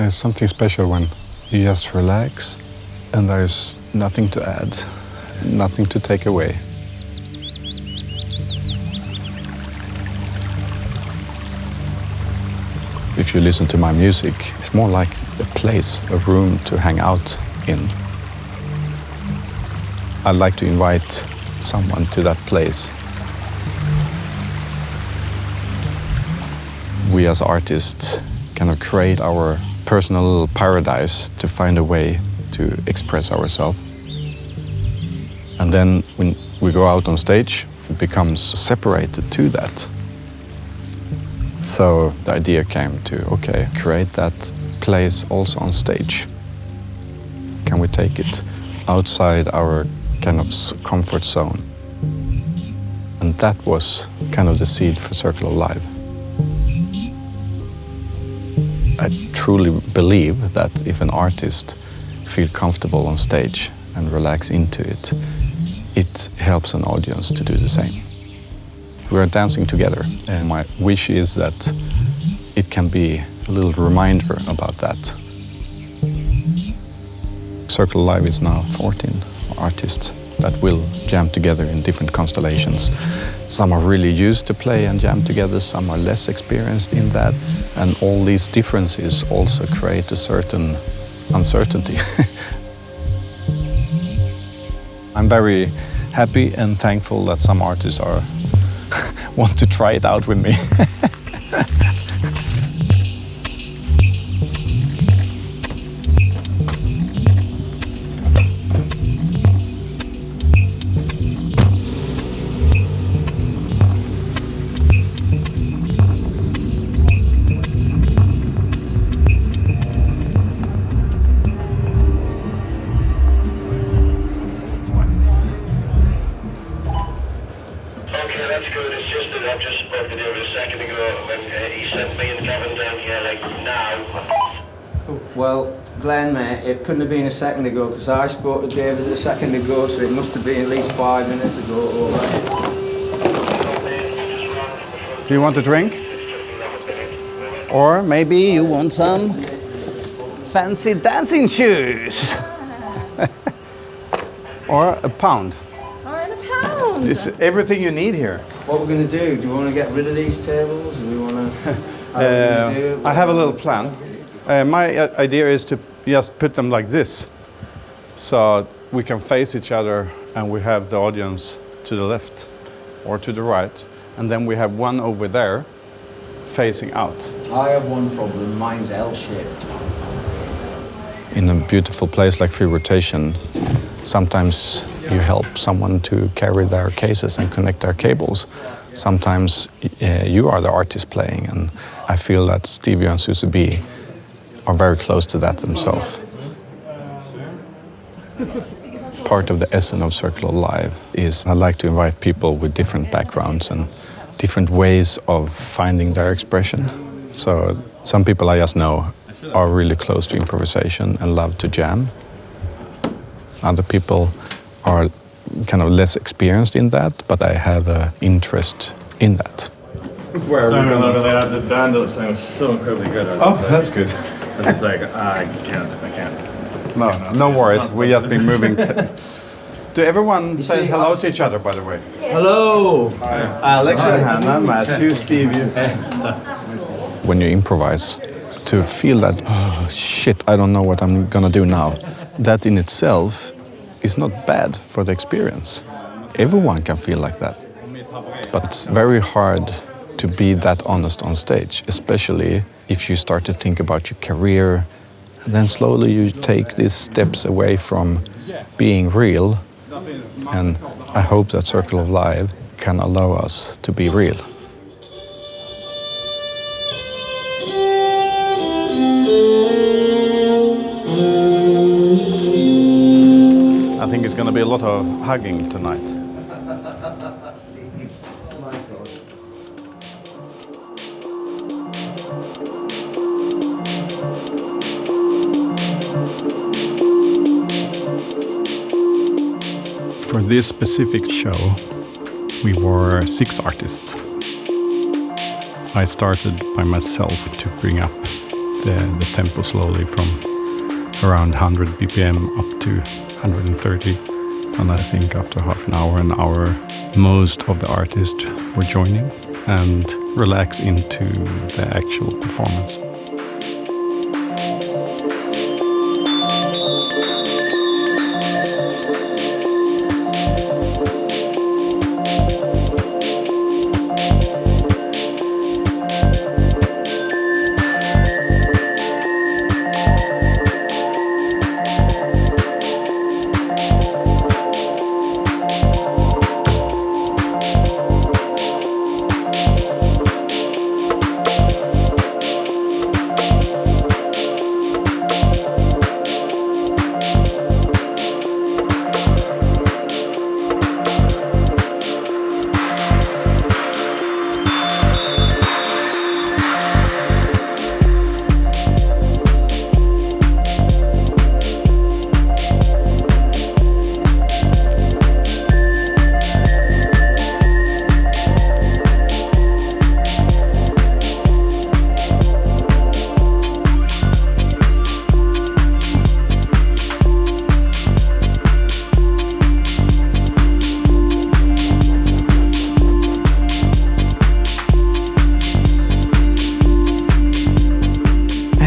There's something special when you just relax and there's nothing to add, nothing to take away. If you listen to my music, it's more like a place, a room to hang out in. I'd like to invite someone to that place. We as artists kind of create our personal little paradise to find a way to express ourselves. And then when we go out on stage, it becomes separated to that. So the idea came to, okay, create that place also on stage. Can we take it outside our kind of comfort zone? And that was kind of the seed for Circle of Life. I truly believe that if an artist feels comfortable on stage and relax into it, it helps an audience to do the same. We are dancing together, and my wish is that it can be a little reminder about that. Circle of Life is now 14 artists that will jam together in different constellations. Some are really used to play and jam together, some are less experienced in that, and all these differences also create a certain uncertainty. I'm very happy and thankful that some artists want to try it out with me. Well, Glenn, mate, it couldn't have been a second ago because I spoke to David a second ago, so it must have been at least 5 minutes ago. Do you want a drink? Or maybe you want some fancy dancing shoes? Or a pound? Or a pound? It's everything you need here. What we're going to do? Do we want to get rid of these tables? Do we want to? I have a little plan. My idea is to just put them like this, so we can face each other and we have the audience to the left or to the right, and then we have one over there facing out. I have one problem, mine's L-shaped. In a beautiful place like Free Rotation, sometimes you help someone to carry their cases and connect their cables. Sometimes you are the artist playing, and I feel that Stevie and Susie B are very close to that themselves. Part of the essence of Circle of Life is I like to invite people with different backgrounds and different ways of finding their expression. So some people I just know are really close to improvisation and love to jam. Other people are kind of less experienced in that, but I have an interest in that. Sorry, I'm a little bit late. The band that was playing was so incredibly good. Oh, that's good. I was just like, I can't. No worries. We just been moving. Do everyone say hello to each other, by the way? Hello! Hi. Alex and Hannah, Matthew, Stevie. When you improvise, to feel that, oh shit, I don't know what I'm gonna do now, that in itself is not bad for the experience. Everyone can feel like that. But it's very hard to be that honest on stage, especially if you start to think about your career, and then slowly you take these steps away from being real, and I hope that Circle of Life can allow us to be real. I think it's going to be a lot of hugging tonight. For this specific show, we were 6 artists. I started by myself to bring up the tempo slowly from around 100 BPM up to 130. And I think after half an hour, most of the artists were joining and relax into the actual performance.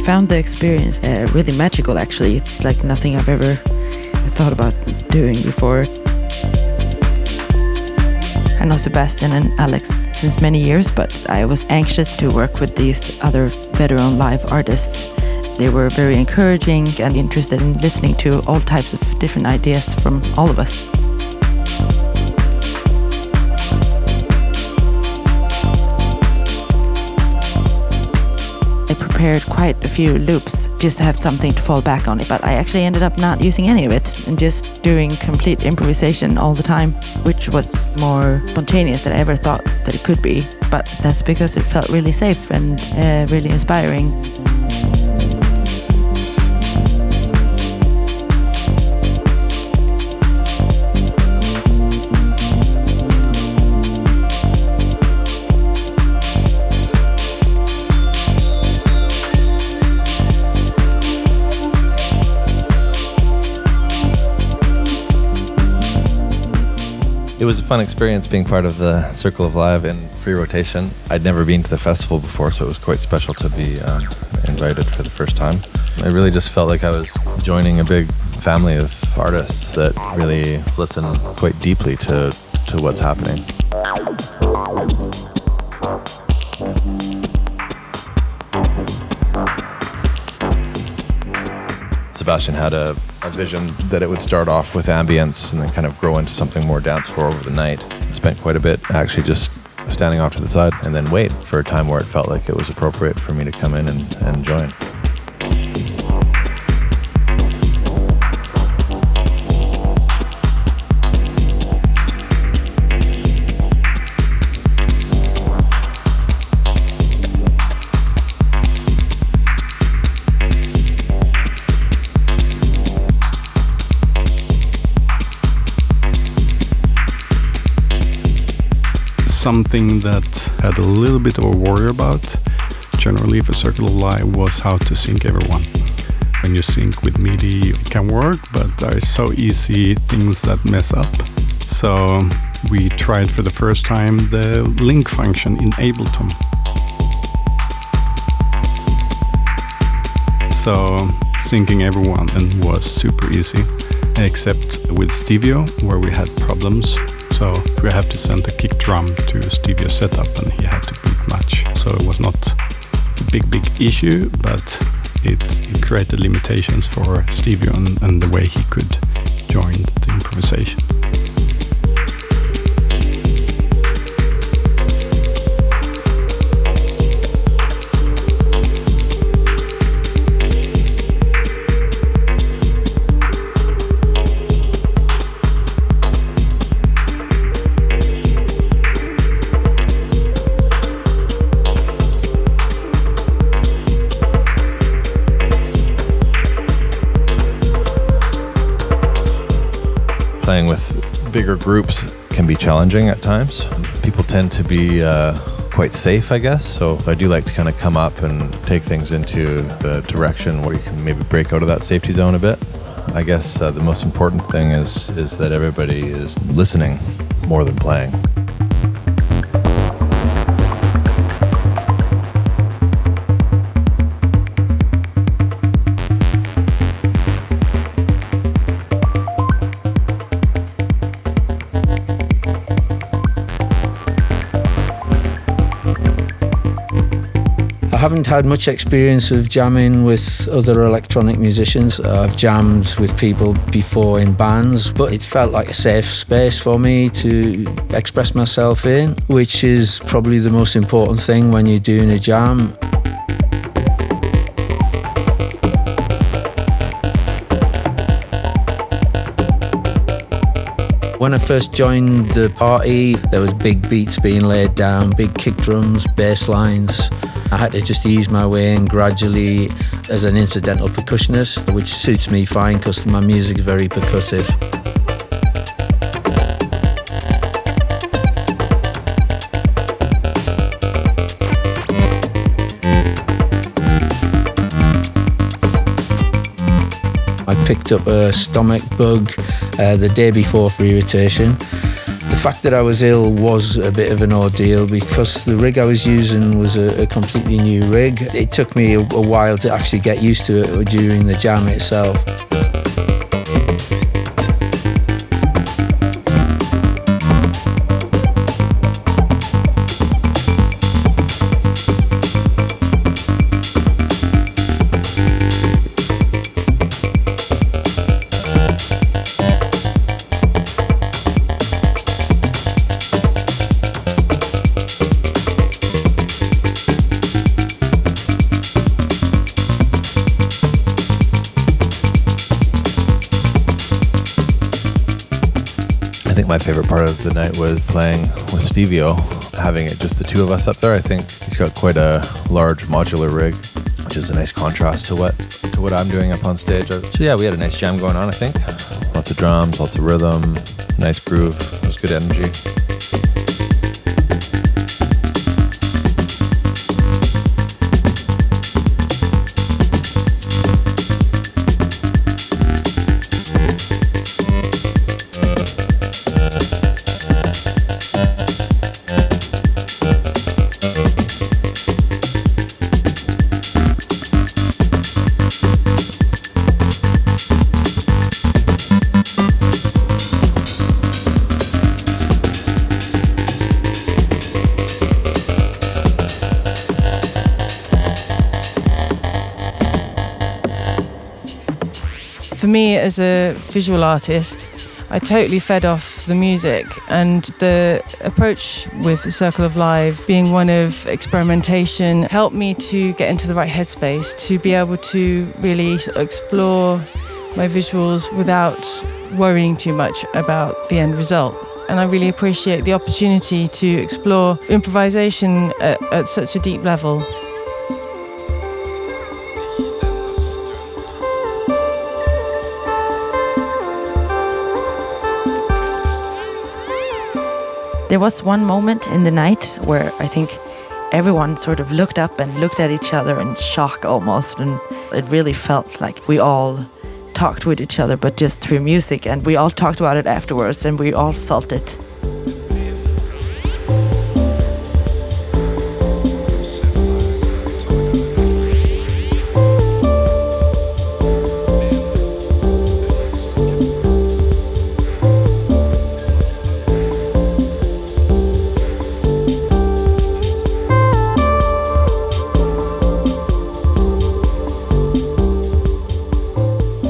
Found the experience really magical, actually. It's like nothing I've ever thought about doing before. I know Sebastian and Alex since many years, but I was anxious to work with these other veteran live artists. They were very encouraging and interested in listening to all types of different ideas from all of us. I prepared quite a few loops just to have something to fall back on, but I actually ended up not using any of it and just doing complete improvisation all the time, which was more spontaneous than I ever thought that it could be. But that's because it felt really safe and really inspiring. It was a fun experience being part of the Circle of Live in free rotation. I'd never been to the festival before, so it was quite special to be invited for the first time. I really just felt like I was joining a big family of artists that really listen quite deeply to what's happening. Sebastian had a vision that it would start off with ambience and then kind of grow into something more dance floor over the night. Spent quite a bit actually just standing off to the side and then wait for a time where it felt like it was appropriate for me to come in and join. Something that I had a little bit of a worry about, generally for Circle of Live, was how to sync everyone. When you sync with MIDI, it can work, but there are so easy things that mess up. So we tried for the first time the link function in Ableton. So syncing everyone and was super easy, except with Stevio, where we had problems. So we have to send a kick drum to Stevio setup and he had to beat match. So it was not a big issue, but it created limitations for Stevio and the way he could join the improvisation. Playing with bigger groups can be challenging at times. People tend to be quite safe, I guess. So I do like to kind of come up and take things into the direction where you can maybe break out of that safety zone a bit. I guess the most important thing is that everybody is listening more than playing. I haven't had much experience of jamming with other electronic musicians. I've jammed with people before in bands, but it felt like a safe space for me to express myself in, which is probably the most important thing when you're doing a jam. When I first joined the party, there was big beats being laid down, big kick drums, bass lines. I had to just ease my way in gradually as an incidental percussionist, which suits me fine because my music is very percussive. I picked up a stomach bug the day before for irritation. The fact that I was ill was a bit of an ordeal because the rig I was using was a completely new rig. It took me a while to actually get used to it during the jam itself. I think my favorite part of the night was playing with Stevio, having it just the two of us up there. I think he's got quite a large modular rig, which is a nice contrast to what I'm doing up on stage. So yeah, we had a nice jam going on, I think. Lots of drums, lots of rhythm, nice groove. It was good energy. For me, as a visual artist, I totally fed off the music, and the approach with Circle of Life being one of experimentation helped me to get into the right headspace to be able to really explore my visuals without worrying too much about the end result. And I really appreciate the opportunity to explore improvisation at such a deep level. There was one moment in the night where I think everyone sort of looked up and looked at each other in shock almost, and it really felt like we all talked with each other, but just through music, and we all talked about it afterwards, and we all felt it.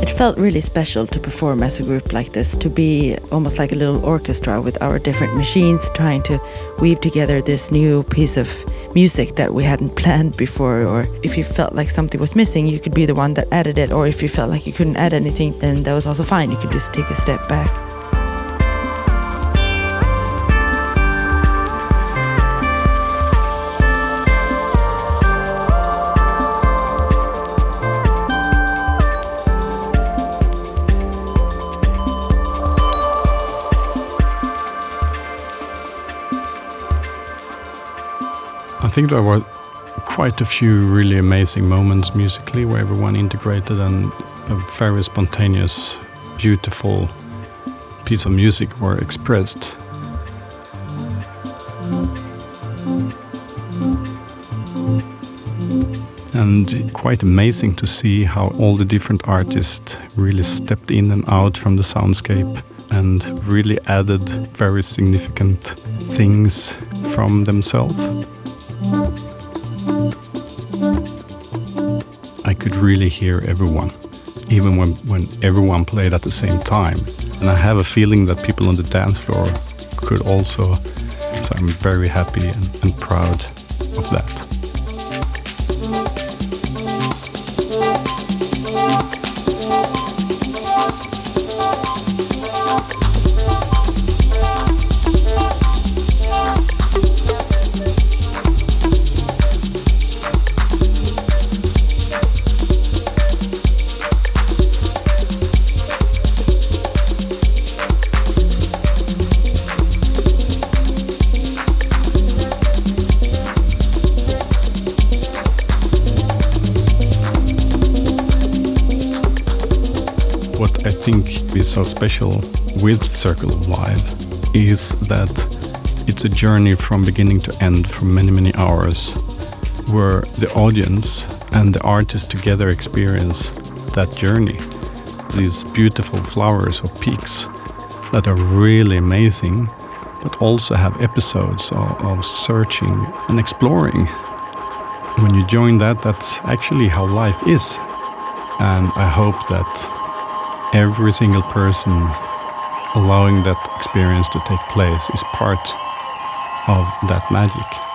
It felt really special to perform as a group like this, to be almost like a little orchestra with our different machines trying to weave together this new piece of music that we hadn't planned before. Or if you felt like something was missing, you could be the one that added it, or if you felt like you couldn't add anything, then that was also fine. You could just take a step back. think there were quite a few really amazing moments musically where everyone integrated and a very spontaneous, beautiful piece of music were expressed. And quite amazing to see how all the different artists really stepped in and out from the soundscape and really added very significant things from themselves. I could really hear everyone, even when everyone played at the same time. And I have a feeling that people on the dance floor could also, so I'm very happy and proud of that. What I think is so special with Circle of Life is that it's a journey from beginning to end for many, many hours where the audience and the artist together experience that journey. These beautiful flowers or peaks that are really amazing, but also have episodes of searching and exploring. When you join that, that's actually how life is. And I hope that every single person allowing that experience to take place is part of that magic.